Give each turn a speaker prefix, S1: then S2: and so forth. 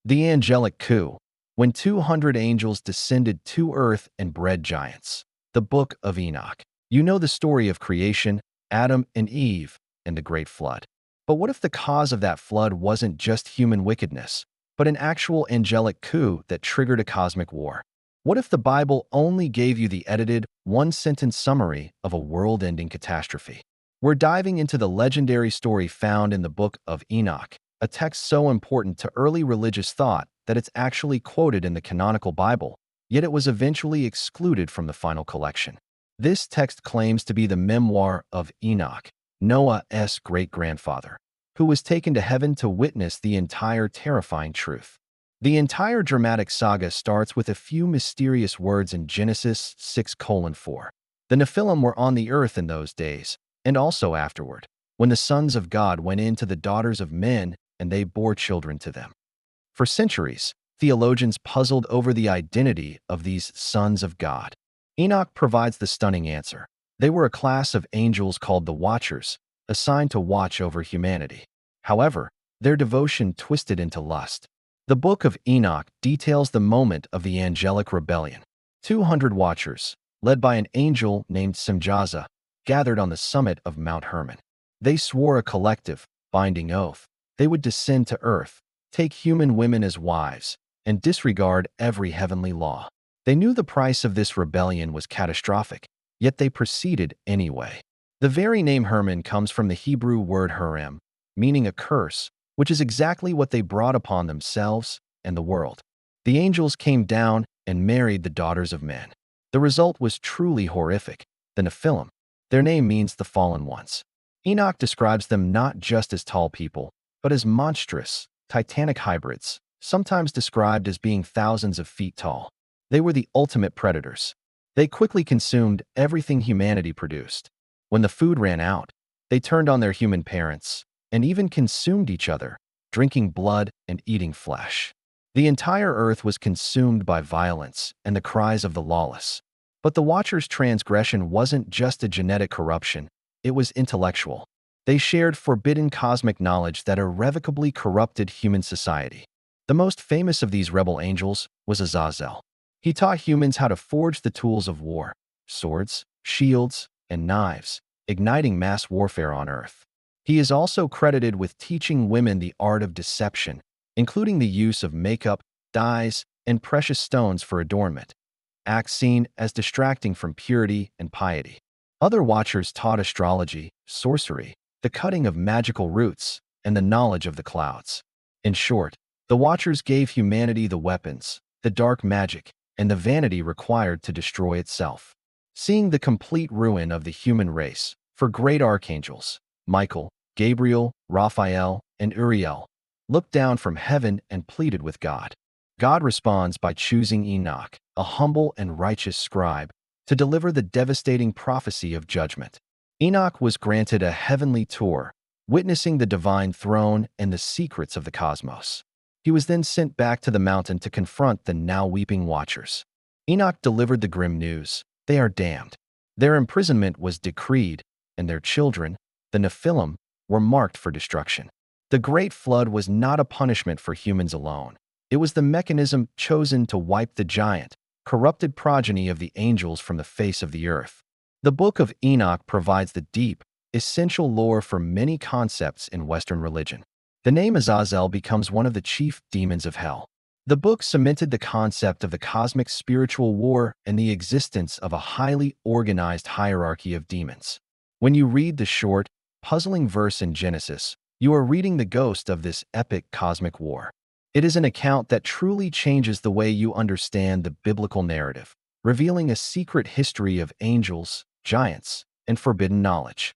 S1: The Angelic Coup, when 200 angels descended to earth and bred giants. The Book of Enoch. You know the story of creation, Adam and Eve, and the Great Flood. But what if the cause of that flood wasn't just human wickedness, but an actual angelic coup that triggered a cosmic war? What if the Bible only gave you the edited, one-sentence summary of a world-ending catastrophe? We're diving into the legendary story found in the Book of Enoch, a text so important to early religious thought that it's actually quoted in the canonical Bible, yet it was eventually excluded from the final collection. This text claims to be the memoir of Enoch, Noah's great-grandfather, who was taken to heaven to witness the entire terrifying truth. The entire dramatic saga starts with a few mysterious words in Genesis 6:4. The Nephilim were on the earth in those days, and also afterward, when the sons of God went in to the daughters of men and they bore children to them. For centuries, theologians puzzled over the identity of these sons of God. Enoch provides the stunning answer. They were a class of angels called the Watchers, assigned to watch over humanity. However, their devotion twisted into lust. The Book of Enoch details the moment of the angelic rebellion. 200 watchers, led by an angel named Semjaza, gathered on the summit of Mount Hermon. They swore a collective, binding oath. They would descend to earth, take human women as wives, and disregard every heavenly law. They knew the price of this rebellion was catastrophic, yet they proceeded anyway. The very name Hermon comes from the Hebrew word herem, meaning a curse, which is exactly what they brought upon themselves and the world. The angels came down and married the daughters of men. The result was truly horrific. The Nephilim. Their name means the fallen ones. Enoch describes them not just as tall people, but as monstrous, titanic hybrids, sometimes described as being thousands of feet tall. They were the ultimate predators. They quickly consumed everything humanity produced. When the food ran out, they turned on their human parents and even consumed each other, drinking blood and eating flesh. The entire earth was consumed by violence and the cries of the lawless. But the Watchers' transgression wasn't just a genetic corruption, it was intellectual. They shared forbidden cosmic knowledge that irrevocably corrupted human society. The most famous of these rebel angels was Azazel. He taught humans how to forge the tools of war, swords, shields, and knives, igniting mass warfare on Earth. He is also credited with teaching women the art of deception, including the use of makeup, dyes, and precious stones for adornment, acts seen as distracting from purity and piety. Other Watchers taught astrology, sorcery, the cutting of magical roots, and the knowledge of the clouds. In short, the Watchers gave humanity the weapons, the dark magic, and the vanity required to destroy itself. Seeing the complete ruin of the human race, for great archangels, Michael, Gabriel, Raphael, and Uriel, looked down from heaven and pleaded with God. God responds by choosing Enoch, a humble and righteous scribe, to deliver the devastating prophecy of judgment. Enoch was granted a heavenly tour, witnessing the divine throne and the secrets of the cosmos. He was then sent back to the mountain to confront the now weeping Watchers. Enoch delivered the grim news: they are damned. Their imprisonment was decreed, and their children, the Nephilim, were marked for destruction. The Great Flood was not a punishment for humans alone. It was the mechanism chosen to wipe the giant, corrupted progeny of the angels from the face of the earth. The Book of Enoch provides the deep, essential lore for many concepts in Western religion. The name Azazel becomes one of the chief demons of hell. The book cemented the concept of the cosmic spiritual war and the existence of a highly organized hierarchy of demons. When you read the short, puzzling verse in Genesis, you are reading the ghost of this epic cosmic war. It is an account that truly changes the way you understand the biblical narrative, revealing a secret history of angels, giants, and forbidden knowledge.